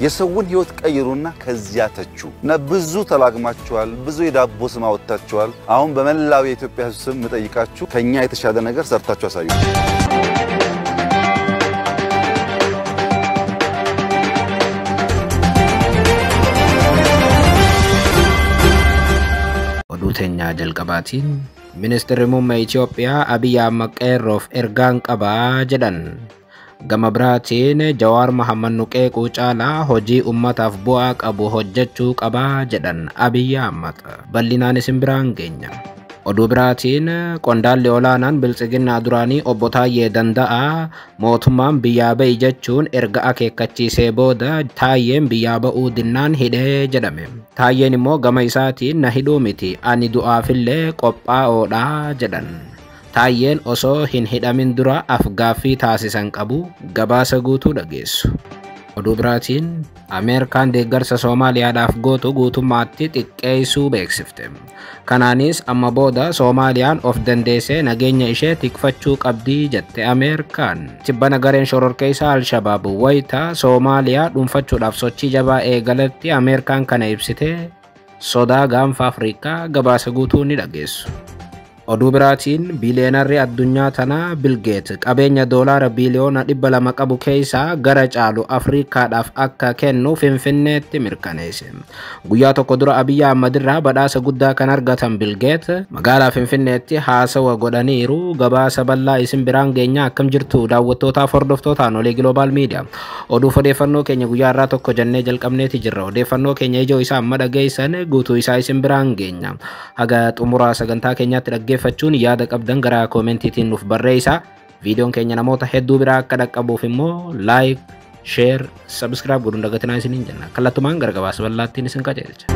የሰውን ህይወት ቀይሩና ከዚያ ተቹ እና ብዙ ተላግማችኋል ብዙ የዳቦ ስም አወጣችኋል አሁን በመላው የኢትዮጵያ ህዝብ ስም መጠይቃችሁ ከኛ የተሻለ ነገር ሰርታችሁ አሳዩ ወዱተኛ ጀልቀባቲን ሚኒስትር ሙማ ኢትዮጵያ አብይ አህመድ ቀሮፍ ኤርጋን ቀባ ጀዳን Gamabratiin Jawar Mohammad Nuqee Qucaalaa hojii ummataaf bu'aa qabu hojjechuu qaba jedhan Abiy Ahmad bal'inaan isin biraan geenya. Oduu biraatiin qondaalli olaanaan biltsiginnaa duraanii obbo Taayyee Danda'aa mootummaan biyyaa ba'i jechuun erga akeekkachiisee booda Taayyeen biyyaa ba'uu dinnaan hidhee jedhame. Taayyeen immoo gama isaatiin na hidhuu miti ani du'aafillee qophaa'oodha jedhan. Taayyeen osoo hin hidhamin dura afgaaffii taasisan qabu gabaasa guutuu dhageessu. Oduu biraatiin Ameerikaan deeggarsa Soomaaliyaadhaaf gootu guutummaatti xiqqeessuu beeksifte. Kanaanis amma booda Soomaaliyaan of dandeessee nageenya ishee tikfachuu qabdi jette Ameerikaan. Tibbana gareen shororkeessaa Al-Shabaab wayita Soomaaliyaa dhuunfachuudhaaf sochii jabaa eegalatti Ameerikaan kana ibsite sodaa gaanfa Afrikaa gabaasa guutuu ni dhageessu. Oduu biraatiin biiliyeenarri addunyaa tanaa Bill Gates qabeenya doolaara biiliyoona 200 qabu keessaa gara caalu Afrikaadhaaf akka kennu Finfinneetti mirkaneesse. Guyyaa tokko dura Abiy Ahmad irraa badhaasa guddaa kan argatan Bill Gates magaalaa Finfinneetti haasawa godhaniiru gabaasa bal'aa isin biraan geenya akkam jirtu daawwattootaaf hordoftootaan Olee Global Media. Oduu odeeffannoo keenya guyyaa irraa tokko jennee jalqabneeti jirra. Odeeffannoo keenya ijoo isaa amma dhageessan guutuu isaa isin biraan geenya. Haga xumuraa sagantaa keenyaatti dhaggeeffachuun yaada qabdan gara koomentiitiin nuuf barreessaa. Viidiyoon keenya namoota hedduu biraa akka dhaqqabuuf immoo like, share, subscribe godhuun dagatinaa isiniin jenna. Kallattumaan gara gabaasa bal'aattiin isin qajeelcha.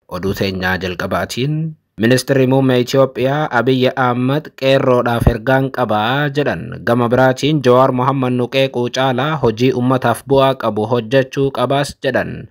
Oduu teenyaa jalqabaatiin Ministeerri muummee Itoophiyaa Abiy Ahmad qeerroodhaaf ergaan qabaa jedhan gama biraatiin Jawar Mohammad Nuqee Qucaalaa hojii ummataaf bu'aa qabu hojjechuu qabaas jedhan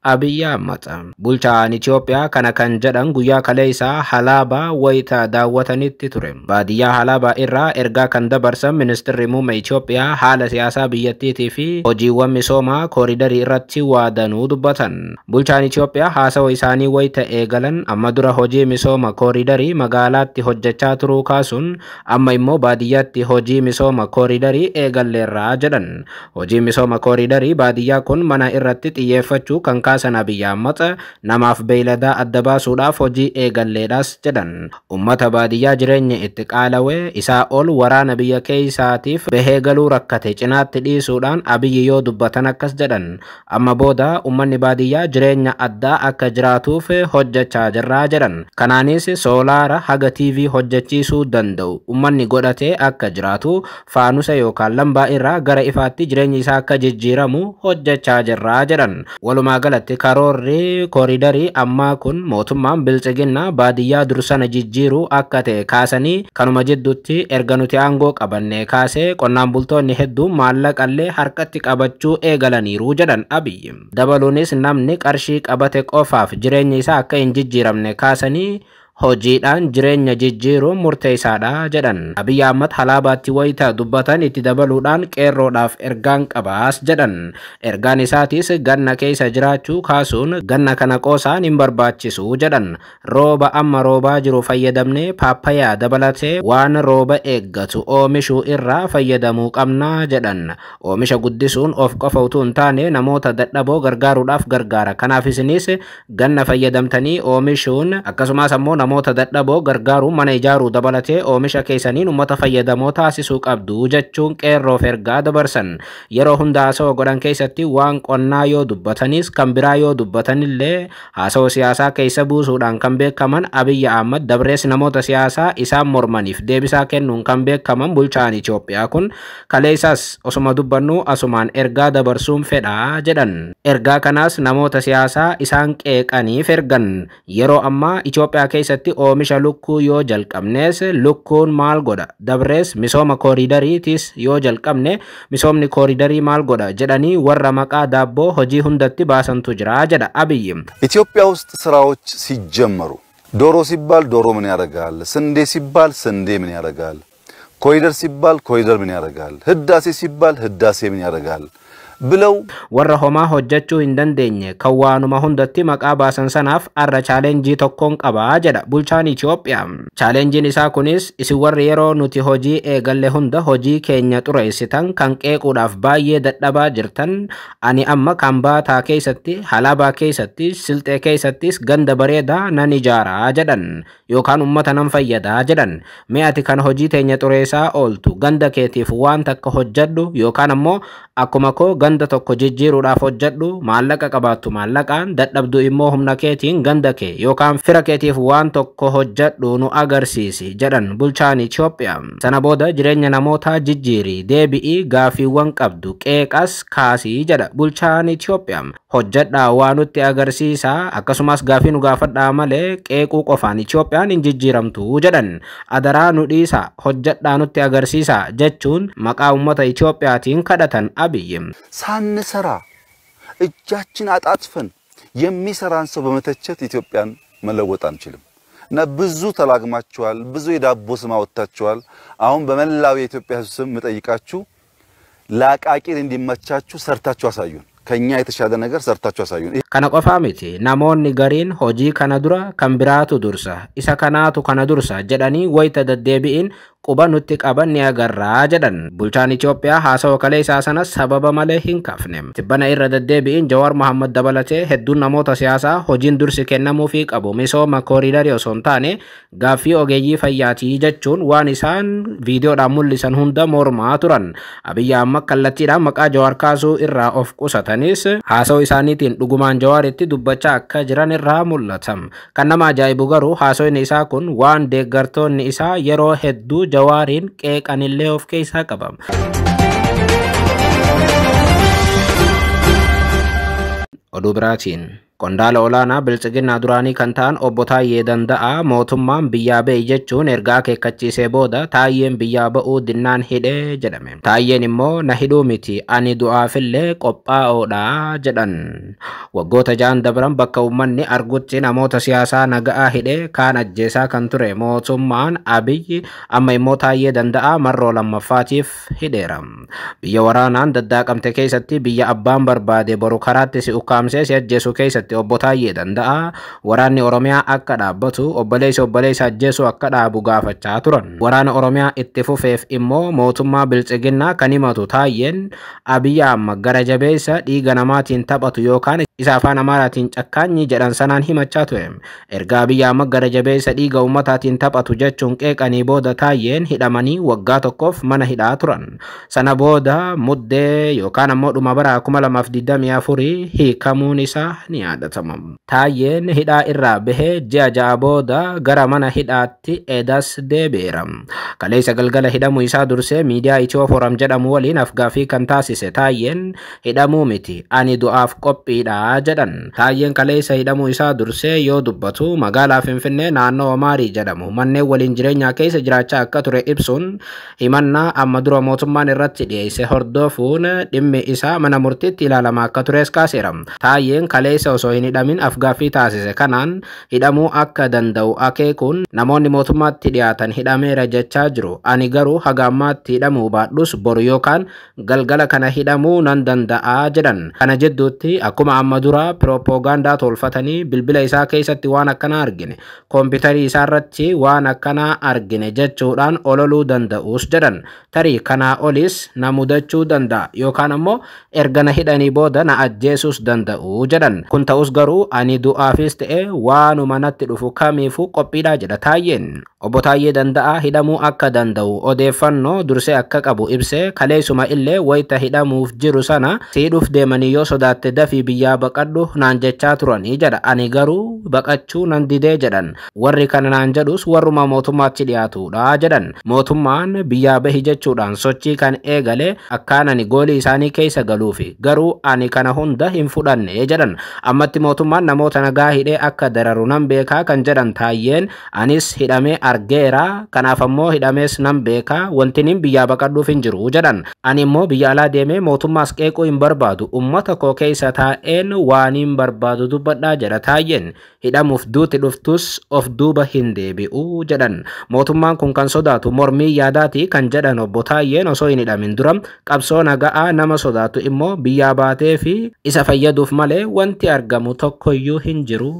Abiy Ahmad. Bulchaan Itoophiyaa kana kan jedhan guyyaa kaleessaa Halabaa wayita daawwatanitti ture. Baadiyyaa Halabaa irraa ergaa kan dabarsan Ministeerri muummee Itoophiyaa haala siyaasaa biyyattiitii fi hojiiwwan misoomaa kooriidarii irratti waadanuu dubbatan. Bulchaan Itoophiyaa haasawa isaanii wayita eegalan amma dura hojii misooma kooriidarii magaalaatti hojjechaa turuu kaasuun amma immoo baadiyyaatti hojii misooma kooriidarii eegalleerraa jedhan. Hojii misooma kooriidarii baadiyyaa kun mana irratti xiyyeeffachuu kan kaasan Abiy Ahmad namaaf beeyladaa adda baasuudhaaf hojii eegalleedhaas jedhan. Ummata baadiyyaa jireenya itti qaalawee isaa ol waraana biyya keessaatiif bahee galuu rakkate cinaatti dhiisuudhaan Abiy yoo dubbatan akkas jedhan. Amma booda ummanni baadiyyaa jireenya addaa akka jiraatuuf hojjechaa jirraa jedhan. Kanaanis soolaara haga TV hojjechiisuu danda'u ummanni godhatee akka jiraatu faanusa yookaan lambaa irraa gara ifaatti jireenyi isaa akka jijjiiramu hojjechaa jirraa jedhan. Walumaa galatti karoorri kooriidarii ammaa kun mootummaan biltsiginnaa baadiyyaa dursana jijjiiruu akka ta'e kaasanii kanuma jidduutti erga nuti aangoo qabanne kaasee qonnaan bultoonni hedduun maallaqallee harkatti qabachuu eegalaniiru jedhan Abiy. Dabaluunis namni qarshii qabate qofaaf jireenya isaa akka hin jijjiiramne kaasanii hojiidhaan jireenya jijjiiruun murteessaadha jedhan. Abiy Ahmad Halabaatti wayita dubbatan itti dabaluudhaan qeerroodhaaf ergaan qabaas jedhan. Ergaan isaatis ganna keessa jiraachuu kaasuun ganna kana qoosaan hin barbaachisu jedhan. Rooba amma roobaa jiru fayyadamnee paappayaa dabalatee waan rooba eeggatu oomishuu irraa fayyadamuu qabna jedhan. Oomisha guddisuun of qofa utuu hin taane namoota dadhaboo gargaaruudhaaf gargaara. Kanaaf isinis ganna fayyadamtanii oomishuun akkasumas ammoo namoota dadhaboo gargaaruun mana ijaaruu dabalatee oomisha keessaniin ummata fayyadamoo taasisuu qabdu jechuun qeerroof ergaa dabarsan. Yeroo hunda haasawaa godhan keessatti waan qonnaa yoo dubbatanis kan biraa yoo dubbatanillee haasawaa siyaasaa keessa buusuudhaan kan beekaman Abiy Ahmad dabrees namoota siyaasaa isaan mormaniif deebisaa kennuun kan beekaman bulchaan Itoophiyaa kun kaleessas osuma dubbannu asumaan ergaa dabarsuun fedhaa jedhan. Ergaa kanaas namoota siyaasaa isaan qeeqaniif ergan. Yeroo ammaa Itoophiyaa keessa oomisha lukkuu yoo jalqabnes lukkuun maal godha dabrees misooma kooriidariitis yoo jalqabne misoomni kooriidarii maal godha jedhanii warra maqaa daabboo hojii hundatti baasantu jira jedha Abiy. ኢትዮጵያ ውስጥ ስራዎች ሲጀመሩ ዶሮ ሲባል ዶሮ ምን ያደርጋል ስንዴ ሲባል ስንዴ ምን ያደርጋል ኮሪደር ሲባል ኮሪደር ምን ያደርጋል ህዳሴ ሲባል ህዳሴ ምን ያደርጋል ብለው warra homaa hojjechuu hin dandeenye kan waanuma hundatti maqaa baasan sanaaf arra chaalenjii tokkoon qabaa jedha bulchaan Itoophiyaa. Chaalenjiin isaa kunis isin warri yeroo nuti hojii eegalle hunda hojii keenya xureessitan kan qeequudhaaf baay'ee dadhabaa jirtan ani amma Kambaataa keessatti Halabaa keessatti Silxee keessattis ganda bareedaa nan ijaaraa jedhan yookaan ummata nan fayyadaa jedhan. Mee ati kan hojii teenya xureessaa ooltu ganda keetiif waan takka hojjedhu yookaan ammoo akkuma koo ganda tokko jijjiiruudhaaf hojjedhu maallaqa qabaattu maallaqaan dadhabdu immoo humna keetiin ganda kee yookaan fira keetiif waan tokko hojjedhu nu agarsiisi jedhan bulchaan Itoophiyaa. Sana booda jireenya namootaa jijjiirii deebi'ii gaafiiwwan qabdu qeeqas kaasii jedha bulchaan Itoophiyaa. Hojjedhaa waan nutti agarsiisaa akkasumas gaafii nu gaafadhaa malee qeequu qofaan Itoophiyaan hin jijjiiramtu jedhan. Adaraa nu dhiisa hojjedhaa nutti agarsiisaa jechuun maqaa uummata Itoophiyaatiin kadhatan Abiyyi. ሳንሰራ እጃችን አጣጥፈን የሚሰራን ሰው በመተቸት ኢትዮጵያን መለወጥ አንችልም እና ብዙ ተላግማችኋል ብዙ የዳቦ ስም አወጣችኋል አሁን በመላው የኢትዮጵያ ሕዝብ ስም መጠይቃችሁ ላቃቂር እንዲመቻችሁ ሰርታችሁ አሳዩን ከኛ የተሻለ ነገር ሰርታችሁ አሳዩን kana qofa miti namoonni gariin hojii kana dura kan biraatu dursa isa kanaatu kana dursa jedhanii wayita daddeebi'in quba nutti qaban ni agarraa jedhan bulchaan Itoophiyaa haasawa kalee isaa sanas sababa malee hin kafne tibbana irra daddeebi'in Jawaar Mohammad dabalatee hedduun namoota siyaasaa hojiin dursi kennamuufii qabu misooma kooriidarii osoo hin taane gaaffii ogeeyyii fayyaatii jechuun waan isaan viidiyoodhaan mul'isan hunda mormaa turan. Abiyyi Ahmad kallattiidhaan maqaa Jawaar kaasuu irraa of qusatanis haasawa isaaniitiin dhugumaan Jawaaritti dubbachaa akka jiran irraa mul'ata. Kan nama ajaa'ibu garuu haasawni isaa kun waan deeggartoonni isaa yeroo hedduu Jawaarin qeeqanillee of keessaa qaba. Oduu biraatiin Qondaala olaanaa bilchiginaa duraanii kan ta'an obbo Taayyee Danda'aa mootummaan biyyaa ba'e jechuun ergaa akeekkachiisee booda Taayyeen biyyaa ba'uu dinnaan hidhee jedhame. Taayyeen immoo na hidhuu miti ani du'aafillee qophaa'oodha jedhan. Waggoota 6 dabran bakka uummanni argutti namoota siyaasaa naga'aa hidhee kaan ajjeesaa kan ture mootummaan Abiyyi amma immoo Taayyee Danda'aa marroo lammaffaatiif hidheera. Biyya waraanaan daddaaqamte keessatti biyya abbaan barbaade boru karaatti si ukkaamsee si ajjeesu keessatti obbo Taayyee Danda'aa waraanni Oromiyaa akka dhaabbatu obboleessa ajjeesuu akka dhaabu gaafachaa turan. Waraana Oromiyaa itti fufeef immoo mootummaa bilchiginaa kan himatu Taayyeen Abiyyi Ahmad gara jabeessa dhiiga namaatiin taphatu yookaan isa afaan Amaaraatiin cakkaanyii jedhan sanaan himachaa ture. Erga Abiyyi Ahmad gara jabeessa dhiiga ummataatiin taphatu jechuun qeeqanii booda Taayyeen hidhamanii waggaa tokkoof mana hidhaa turan. Sana booda muddee yookaan ammoo dhuma bara 2024 hiikamuun isaa ni yaadatamu. Taayyeen hidhaa irraa bahee ji'a 6 booda gara mana hidhaatti edas deebi'eera. Kaleessa galgala hidhamuu isaa dursee miidiyaa Itiyoo Forum jedhamu waliin afgaaffii kan taasise Taayyeen hidhamuu miti ani du'aaf qophiidha jedhan. Taayyeen kaleessa hidhamuu isaa dursee yoo dubbatu magaalaa Finfinnee naannoo Omaarii jedhamu manneen waliin jireenyaa keessa jiraachaa akka ture ibsuun himannaa amma dura mootummaan irratti dhiyeesse hordofuun dhimmi isaa mana murtiitti ilaalamaa akka tures kaaseera. Taayyeen kaleessa osoo hin hidhamin afgaaffii taasise kanaan hidhamuu akka danda'u akeekuun namoonni mootummaatti dhiyaatan hidhameera jechaa jiru. Ani garuu haga ammaatti hidhamuu baadhus boru yookaan galgala kana hidhamuu nan danda'a jedhan. Kana jidduutti akkuma amma dura piroopoogaandaa tolfatanii bilbila isaa keessatti waan akkanaa argine koompitarii isaa irratti waan akkanaa argine jechuudhaan ololuu danda'us jedhan. Tarii kanaa olis na mudachuu danda'a yookaan ammoo erga na hidhanii booda na ajjeesuus danda'u jedhan. Kun ta'us garuu ani du'aafis ta'e waanuma natti dhufu kamiifuu qophiidha jedha Taayyeen. Obbo Taayyee Danda'aa hidhamuu akka danda'u odeeffannoo dursee akka qabu ibsee kaleessuma illee wayita hidhamuuf jiru sana siidhuuf deemanii yoo sodaatte dafii biyyaa baqadhu naan jechaa turanii jedha. Ani garuu baqachuu nan didee jedhan. Warri kana naan jedhus warruma mootummaatti dhiyaatudha jedhan. Mootummaan biyyaa bahi jechuudhaan sochii kan eegale akkaan ani goolii isaanii keessa galuufi garuu ani kana hunda hin fudhanne jedhan. Amma ammatti mootummaan namoota nagaa hidhee akka dararu nan beekaa kan jedhan Taayyeen anis hidhamee argeera kanaaf ammoo hidhamees nan beekaa wantiniin biyyaa baqadhuuf hin jiru jedhan. Ani immoo biyya alaa deemee mootummaas qeequu hin barbaadu ummata koo keessa taa'een waan hin barbaadu dubbadhaa jedha Taayyeen. Hidhamuuf duuti dhuftus of duuba hin deebi'u jedhan. Mootummaan kun kan sodaatu mormii yaadaati kan jedhan obbo Taayyeen osoo hin hidhamin dura qabsoo nagaa nama sodaatu immoo biyyaa baatee fi isa fayyaduuf malee wanti argamu tokkoyyuu hin jiru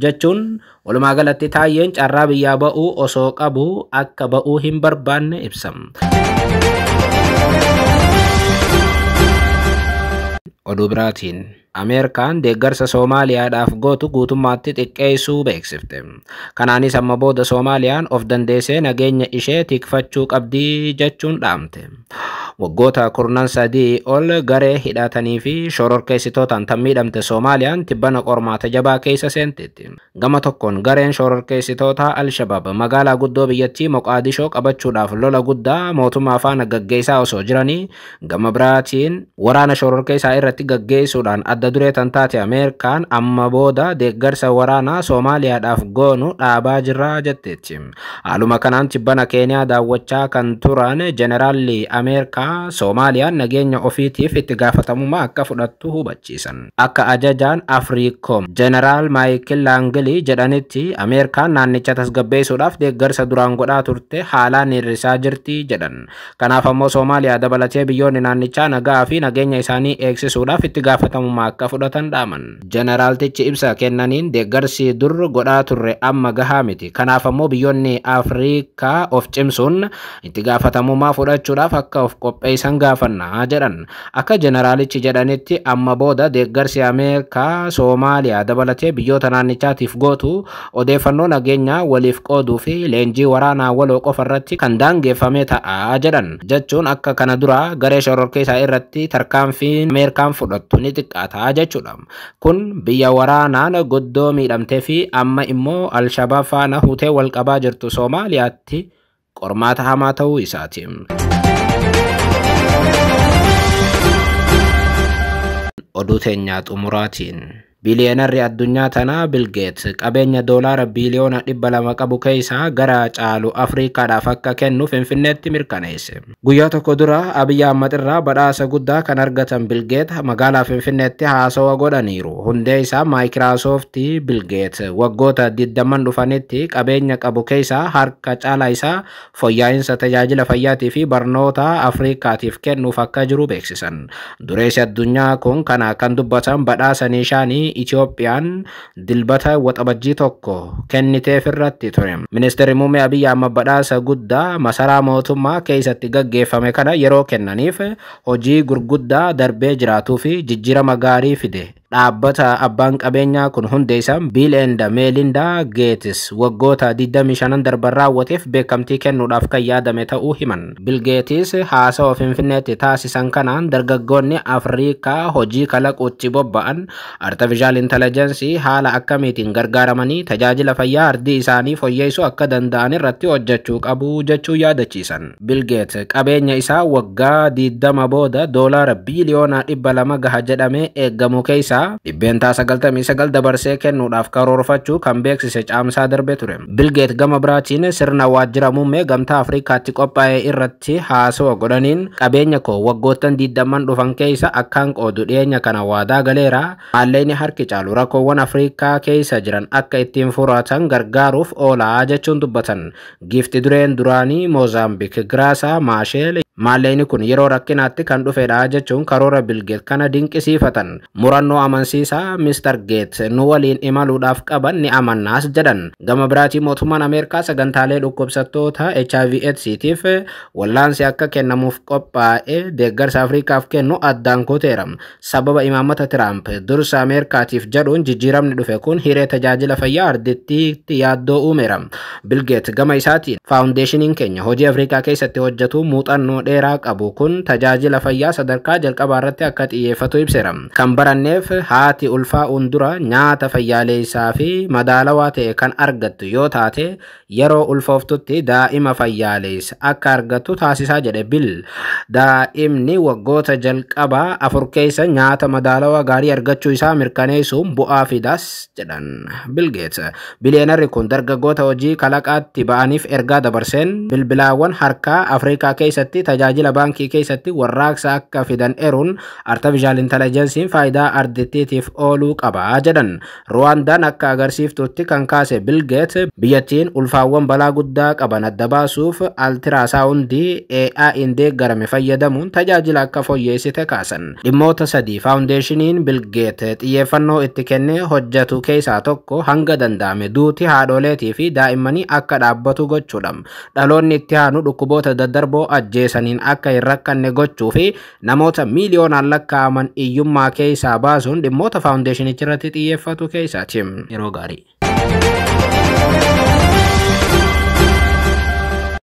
jechuun walumaa galatti Taayyeen carraa biyyaa ba'uu osoo qabu akka ba'uu hin barbaanne ibsa. Oduu biraatiin Ameerikaan deeggarsa Soomaaliyaadhaaf gootu guutummaatti xiqqeessuu beeksifte. Kanaanis amma booda Soomaaliyaan of dandeessee nageenya ishee tikfachuu qabdi jechuun dhaamte. Waggoota kurnan sadii ol garee hidhatanii fi shororkeessitootaan tan miidhamte Soomaaliyaan tibbana qormaata jabaa keessa seenteetti. Gama tokkoon gareen shororkeessitoota Al-Shabaab magaalaa guddoo biyyattii Moqaadishoo qabachuudhaaf lola guddaa mootummaa faana gaggeessaa osoo jiranii, gama biraatiin waraana shororkeessaa irratti gaggeessuudhaan adda duree tan taate Ameerikaan amma booda deeggarsa waraanaa Soomaaliyaadhaaf goonu dhaabaa jirra jetteetti. Haaluma kanaan tibbana Keeniyaa daawwachaa kan turan Jeneraalli Ameerikaa Soomaaliyaan nageenya ofiitiif itti gaafatamummaa akka fudhattu hubachiisan. Akka ajajaan Afriikoom Jeneraal Maayikil Laangilii jedhanitti Ameerikaan naannicha tasgabbeessuudhaaf deeggarsa duraan godhaa turte haalaan hir'isaa jirti jedhan. Kanaaf ammoo Soomaaliyaa dabalatee biyyoonni naannichaa nagaa fi nageenya isaanii eegsisuudhaaf itti gaafatamummaa akka fudhatan dhaaman. Jeneraaltichi ibsa kennaniin deeggarsi dur godhaa turre amma gahaa miti. Kanaaf ammoo biyyoonni Afriikaa of cimsuun itti gaafatamummaa fudhachuudhaaf akka of qopheessan gaafannaa jedhan. Akka jeneraalichi jedhanitti amma booda deeggarsi Ameerikaa Soomaaliyaa dabalatee biyyoota naannichaatiif gootu odeeffannoo nageenyaa waliif qooduu fi leenjii waraanaa waloo qofa irratti kan daangeffame ta'a jedhan. Jechuun akka kana dura garee shororkeessaa irratti tarkaanfiin Ameerikaan fudhattu ni xiqqaata jechuudha. Kun biyya waraanaan guddoo miidhamtee fi amma immoo Al-Shabaab faana hutee wal qabaa jirtu Soomaaliyaatti qormaata hamaa ta'uu isaati. Oduu teenyaa xumuraatiin Biliyeenarri addunyaa tanaa Bill Gates qabeenya doolaara biliyoona 200 qabu keessaa gara caalu Afriikaadhaaf akka kennu Finfinneetti mirkaneesse. Guyyaa tokko dura Abiy Ahmed irraa badhaasa guddaa kan argatan Bill Gates magaalaa Finfinneetti haasawa godhaniiru. Hundee isaa Microsoft Bill Gates waggoota 20 dhufanitti qabeenya qabu keessaa harka caalaa isaa fooyya'insa tajaajila fayyaatii fi barnoota Afriikaatiif kennuuf akka jiru beeksisan. Dureessi addunyaa kun kana kan dubbatan badhaasa nishaanii Itoophiyaan dilbata waxabajjii tokko kenniteef irratti ture. Ministeerri muummee Abiy Ahmed badhaasa guddaa masaraa mootummaa keessatti gaggeeffame kana yeroo kennaniif hojii gurguddaa darbee jiraatuu fi jijjiirama gaarii fide. Dhaabbata abbaan qabeenyaa kun hundee isaa Bill and Melinda Gates waggoota 25 darban raawwateef beekamtii kennuudhaaf kan yaadame ta'uu himan. Bill Gates haasawa Finfinneetti taasisan kanaan dargaggoonni Afriikaa hojii kalaquutti bobba'an artificial intelligence haala akkamiitiin gargaaramanii tajaajila fayyaa ardii isaanii fooyyessuu akka danda'an irratti hojjechuu qabu jechuu yaadachiisan. Bill Gates qabeenya isaa waggaa 20 booda doolaara biliyoona 200 gaha jedhamee eeggamu keessa dhibbeentaa 99 dabarsee kennuudhaaf karoorfachuu kan beeksise caamsaa darbe ture. Bill Gates gama biraatiin sirna waajjira muummee gamtaa Afriikaatti qophaa'e irratti haasawa godhaniin qabeenya koo waggoottan 20 dhufan keessa akkaan qoodu dhiyeenya kana waadaa galeera. Maallaqni harki caalu rakkoowwan Afriikaa keessa jiran akka ittiin furatan gargaaruuf oolaa jechuun dubbatan. Giifti dureen duraanii Moozaambiik Giraasaa Maasheel maallaqni kun yeroo rakkinaatti kan dhufedha jechuun karoora Bill Gates kana dinqisiifatan. Murannoo amansiisaa Mr. Gates nu waliin imaluudhaaf qaban ni amannaas jedhan. Gama biraatiin mootummaan Ameerikaa sagantaalee dhukkubsattoota HIV/AIDStiif wallaansi akka kennamuuf qophaa'e deeggarsa Afriikaaf kennu addaan kuteera. Sababa imaammata Tiraamp dursa Ameerikaatiif jedhuun jijjiiramni dhufe kun hiree tajaajila fayyaa ardittiitti yaaddoo uumeera. Bill Gates gama isaatiin faawundeeshiniin keenya hojii Afriikaa keessatti hojjetu muuxannoo dheeraa qabu kun tajaajila fayyaa sadarkaa jalqabaa irratti akka xiyyeeffatu ibseera. Kan baranneef haati ulfaa undura nyaata fayyaalessaa fi madaalawaa ta'e kan argattu yoo taate yeroo ulfooftutti daa'ima fayyaalessa akka argattu taasisaa jedhe Bill. Daa'imni waggoota jalqabaa 4 keessa nyaata madaalawaa gaarii argachuu isaa mirkaneessuun bu'aa fidas jedhan Bill Gates. Biliyeenarri kun dargaggoota hojii kalaqaatti ba'aniif ergaa dabarseen bilbilaawwan harkaa Afrikaa keessatti tajaajila baankii keessatti warraaqsa akka fidan eeruun artificial intelligence'n faayidaa ardittiitiif ooluu qaba jedhan. Ruwaandaan akka agarsiiftutti kan kaase Bill Gates biyyattiin ulfaawwan balaa guddaa qaban adda baasuuf altiraasaawundii AI'n deeggarame fayyadamuun tajaajila akka fooyyessite kaasan. Dhimmoota 3 faawundeeshiniin Bill Gates xiyyeeffannoo itti kennee hojjetu keessaa tokko hanga danda'ame duuti haadholeetii fi daa'immanii akka dhaabbatu gochuudha. Dhaloonni itti aanu dhukkuboota daddarboo ajjeesaniin akka hin rakkanne gochuu fi namoota miiliyoonaan lakkaa'aman hiyyummaa keessaa baasuun dhimmoota faawundeeshinichi irratti xiyyeeffatu keessaati. Yeroo gaarii.